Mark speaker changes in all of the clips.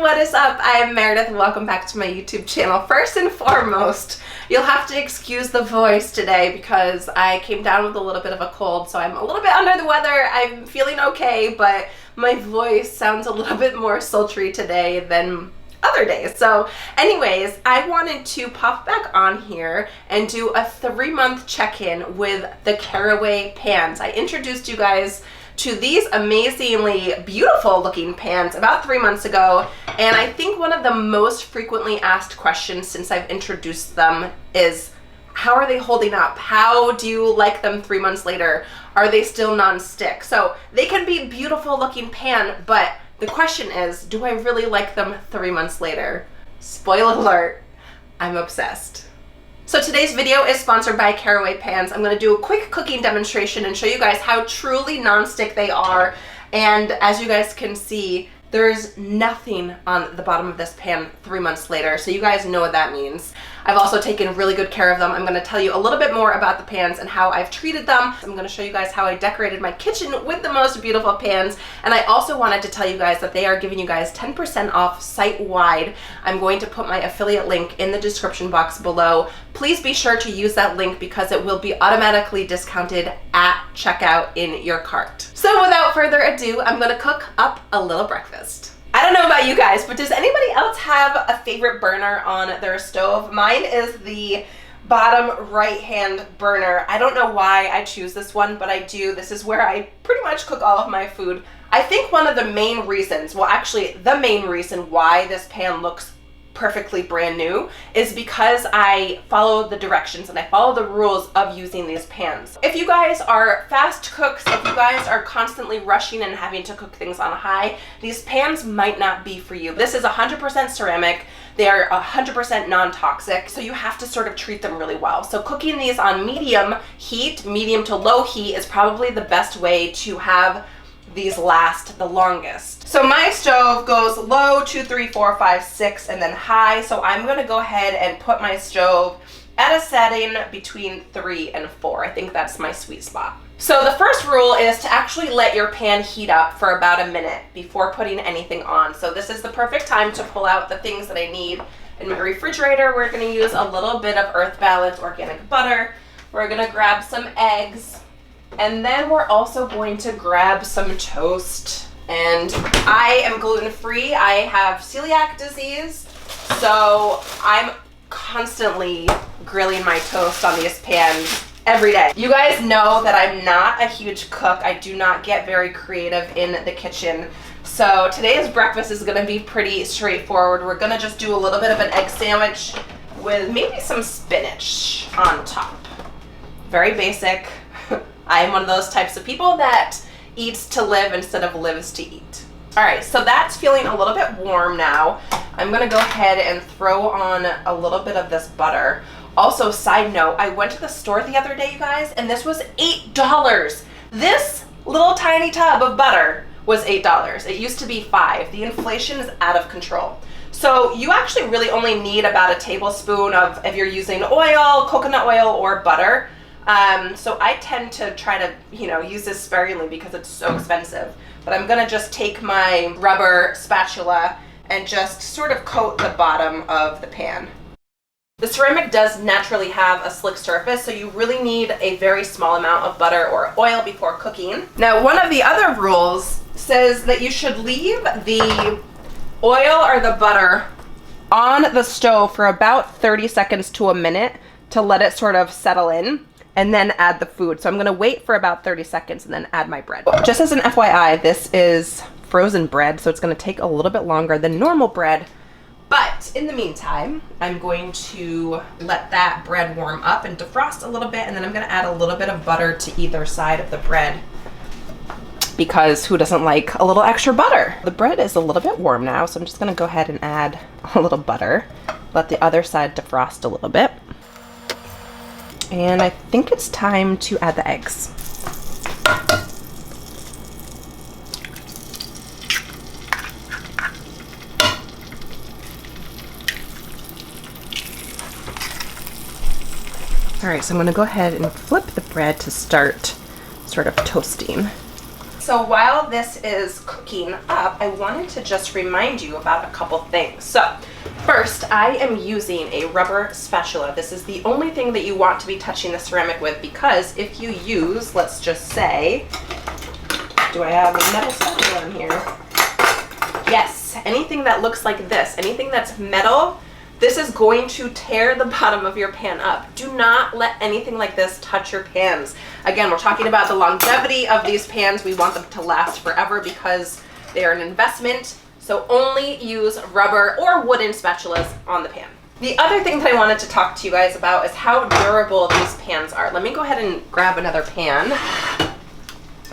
Speaker 1: what is up? I am Meredith. Welcome back to my YouTube channel. First and foremost, you'll have to excuse the voice today because I came down with a little bit of a cold, so I'm a little bit under the weather. I'm feeling okay, but my voice sounds a little bit more sultry today than other days. So anyways, I wanted to pop back on here and do a 3-month check-in with the Caraway pans. I introduced you guys to these amazingly beautiful looking pans about 3 months ago, and I think one of the most frequently asked questions since I've introduced them is, how are they holding up? How do you like them 3 months later? Are they still non-stick? So they can be beautiful looking pan, but the question is, do I really like them 3 months later? Spoiler alert, I'm obsessed. So today's video is sponsored by Caraway pans. I'm going to do a quick cooking demonstration and show you guys how truly non-stick they are. And as you guys can see, there's nothing on the bottom of this pan 3 months later, so you guys know what that means. I've also taken really good care of them. I'm going to tell you a little bit more about the pans and how I've treated them. I'm going to show you guys how I decorated my kitchen with the most beautiful pans. And I also wanted to tell you guys that they are giving you guys 10% off site-wide. I'm going to put my affiliate link in the description box below. Please be sure to use that link because it will be automatically discounted at checkout in your cart. So without further ado, I'm going to cook up a little breakfast. I don't know about you guys, but does anybody else have a favorite burner on their stove? Mine is the bottom right-hand burner. I don't know why I choose this one, but I do. This is where I pretty much cook all of my food. I think one of the main reasons, well actually the main reason why this pan looks perfectly brand new is because I follow the directions and I follow the rules of using these pans. If you guys are fast cooks, if you guys are constantly rushing and having to cook things on high, these pans might not be for you. This is 100% ceramic. They are 100% non-toxic, so you have to sort of treat them really well. So cooking these on medium heat, medium to low heat, is probably the best way to have these last the longest. So my stove goes low, 2, 3, 4, 5, 6, and then high. So I'm gonna go ahead and put my stove at a setting between 3 and 4. I think that's my sweet spot. So the first rule is to actually let your pan heat up for about a minute before putting anything on. So this is the perfect time to pull out the things that I need. In my refrigerator, we're gonna use a little bit of Earth Balance organic butter. We're gonna grab some eggs. And then we're also going to grab some toast. And I am gluten-free. I have celiac disease, so I'm constantly grilling my toast on these pans every day. You guys know that I'm not a huge cook. I do not get very creative in the kitchen. So today's breakfast is gonna be pretty straightforward. We're gonna just do a little bit of an egg sandwich with maybe some spinach on top. Very basic. I am one of those types of people that eats to live instead of lives to eat. All right, so that's feeling a little bit warm now. I'm gonna go ahead and throw on a little bit of this butter. Also, side note, I went to the store the other day, you guys, and this was $8. This little tiny tub of butter was $8. It used to be $5. The inflation is out of control. So you actually really only need about a tablespoon of, if you're using oil, coconut oil, or butter. So I tend to try to, use this sparingly because it's so expensive. But I'm gonna just take my rubber spatula and just sort of coat the bottom of the pan. The ceramic does naturally have a slick surface, so you really need a very small amount of butter or oil before cooking. Now, one of the other rules says that you should leave the oil or the butter on the stove for about 30 seconds to a minute to let it sort of settle in, and then add the food. So I'm gonna wait for about 30 seconds and then add my bread. Just as an FYI, this is frozen bread, so it's gonna take a little bit longer than normal bread. But in the meantime, I'm going to let that bread warm up and defrost a little bit, and then I'm gonna add a little bit of butter to either side of the bread, because who doesn't like a little extra butter? The bread is a little bit warm now, so I'm just gonna go ahead and add a little butter, let the other side defrost a little bit. And I think it's time to add the eggs. All right, so I'm gonna go ahead and flip the bread to start sort of toasting. So while this is cooking up, I wanted to just remind you about a couple things. So first, I am using a rubber spatula. This is the only thing that you want to be touching the ceramic with, because if you use, let's just say, do I have a metal spatula in here? Yes, anything that looks like this, anything that's metal, this is going to tear the bottom of your pan up. Do not let anything like this touch your pans. Again, we're talking about the longevity of these pans. We want them to last forever because they are an investment. So only use rubber or wooden spatulas on the pan. The other thing that I wanted to talk to you guys about is how durable these pans are. Let me go ahead and grab another pan.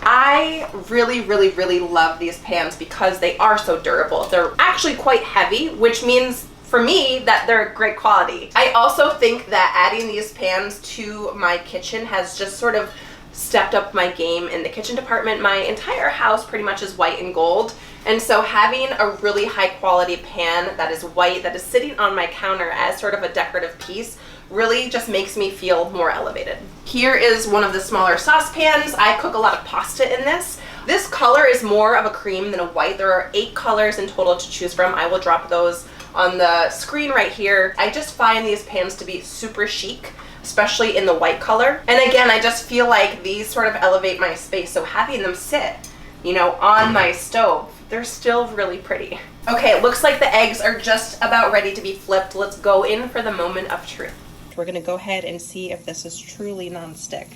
Speaker 1: I really love these pans because they are so durable. They're actually quite heavy, which means for me that they're great quality. I also think that adding these pans to my kitchen has just sort of stepped up my game in the kitchen department. My entire house pretty much is white and gold, and so having a really high quality pan that is white, that is sitting on my counter as sort of a decorative piece, really just makes me feel more elevated. Here is one of the smaller saucepans. I cook a lot of pasta in this. This color is more of a cream than a white. There are 8 colors in total to choose from. I will drop those on the screen right here. I just find these pans to be super chic, especially in the white color. And again, I just feel like these sort of elevate my space. So having them sit, you know, on my stove, they're still really pretty. Okay, it looks like the eggs are just about ready to be flipped. Let's go in for the moment of truth. We're gonna go ahead and see if this is truly nonstick.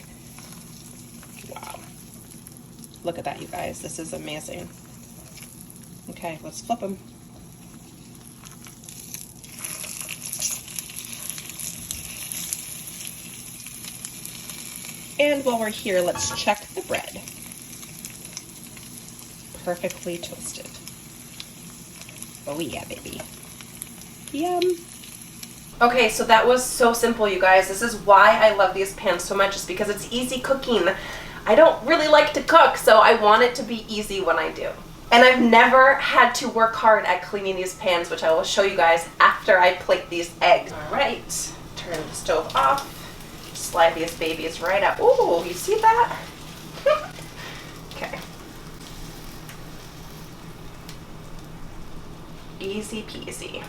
Speaker 1: Wow. Look at that, you guys. This is amazing. Okay, let's flip them. And while we're here, let's check the bread. Perfectly toasted. Oh yeah, baby. Yum. Okay, so that was so simple, you guys. This is why I love these pans so much, is because it's easy cooking. I don't really like to cook, so I want it to be easy when I do. And I've never had to work hard at cleaning these pans, which I will show you guys after I plate these eggs. All right, turn the stove off. Slide these babies right up. Ooh, you see that? Okay. Easy peasy.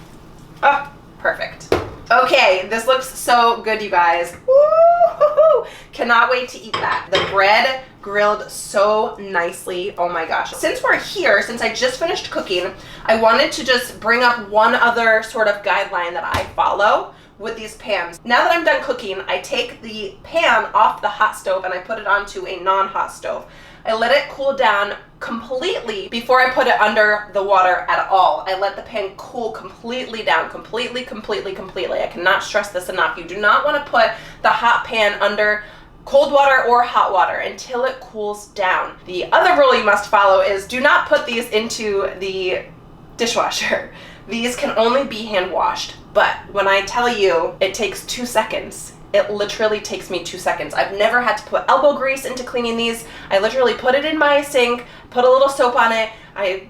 Speaker 1: Oh, perfect. Okay, this looks so good, you guys. Woo-hoo-hoo. Cannot wait to eat that. The bread grilled so nicely. Oh my gosh. Since we're here, since I just finished cooking, I wanted to just bring up one other sort of guideline that I follow with these pans. Now that I'm done cooking, I take the pan off the hot stove and I put it onto a non-hot stove. I let it cool down completely before I put it under the water at all. I let the pan cool completely down, completely. I cannot stress this enough. You do not want to put the hot pan under cold water or hot water until it cools down. The other rule you must follow is do not put these into the dishwasher. These can only be hand washed, but when I tell you it takes 2 seconds, it literally takes me 2 seconds. I've never had to put elbow grease into cleaning these. I literally put it in my sink, put a little soap on it, I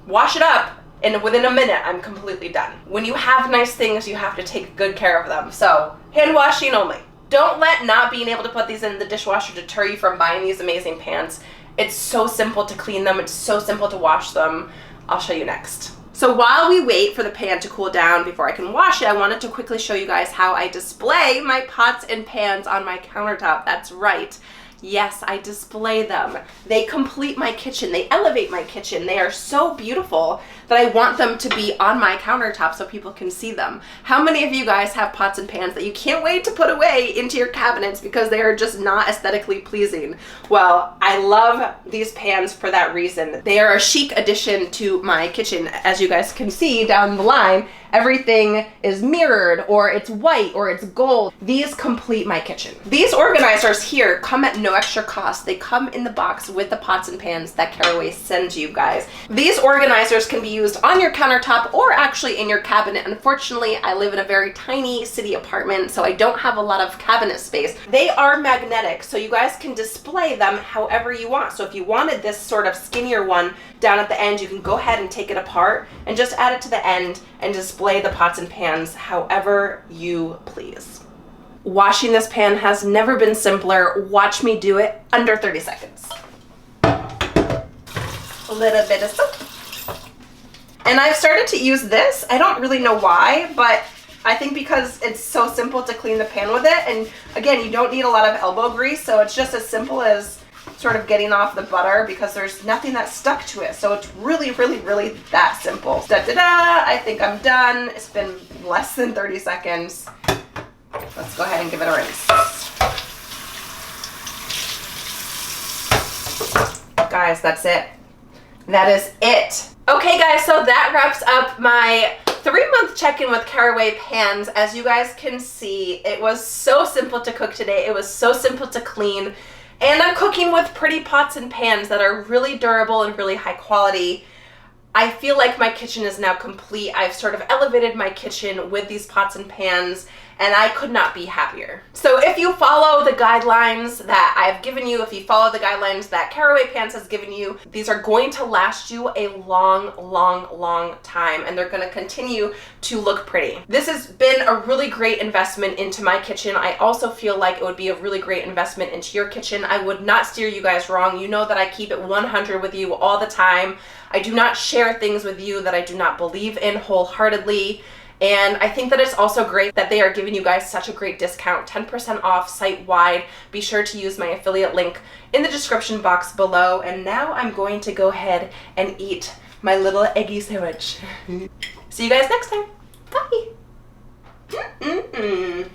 Speaker 1: wash it up, and within a minute, I'm completely done. When you have nice things, you have to take good care of them. So, hand washing only. Don't let not being able to put these in the dishwasher deter you from buying these amazing pans. It's so simple to clean them. It's so simple to wash them. I'll show you next. So while we wait for the pan to cool down before I can wash it, I wanted to quickly show you guys how I display my pots and pans on my countertop. That's right. Yes, I display them. They complete my kitchen. They elevate my kitchen. They are so beautiful that I want them to be on my countertop so people can see them. How many of you guys have pots and pans that you can't wait to put away into your cabinets because they are just not aesthetically pleasing? Well, I love these pans for that reason. They are a chic addition to my kitchen. As you guys can see down the line, everything is mirrored, or it's white, or it's gold. These complete my kitchen. These organizers here come at no extra cost. They come in the box with the pots and pans that Caraway sends you guys. These organizers can be used on your countertop or actually in your cabinet. Unfortunately, I live in a very tiny city apartment, so I don't have a lot of cabinet space. They are magnetic, so you guys can display them however you want. So if you wanted this sort of skinnier one down at the end, you can go ahead and take it apart and just add it to the end and display the pots and pans however you please. Washing this pan has never been simpler. Watch me do it under 30 seconds. a little bit of soap. And I've started to use this. I don't really know why, but I think because it's so simple to clean the pan with it. And again, you don't need a lot of elbow grease, so it's just as simple as sort of getting off the butter because there's nothing that's stuck to it. So it's really, really, really that simple. Da-da-da, I think I'm done. It's been less than 30 seconds. Let's go ahead and give it a rinse. Guys, that's it. That is it. Okay guys, so that wraps up my 3-month check-in with Caraway pans. As you guys can see, it was so simple to cook today. It was so simple to clean. And I'm cooking with pretty pots and pans that are really durable and really high quality. I feel like my kitchen is now complete. I've sort of elevated my kitchen with these pots and pans, and I could not be happier. So if you follow the guidelines that I've given you, if you follow the guidelines that Caraway Pans has given you, these are going to last you a long, long, long time, and they're gonna continue to look pretty. This has been a really great investment into my kitchen. I also feel like it would be a really great investment into your kitchen. I would not steer you guys wrong. You know that I keep it 100 with you all the time. I do not share things with you that I do not believe in wholeheartedly. And I think that it's also great that they are giving you guys such a great discount, 10% off site-wide. Be sure to use my affiliate link in the description box below. And now I'm going to go ahead and eat my little eggy sandwich. See you guys next time. Bye.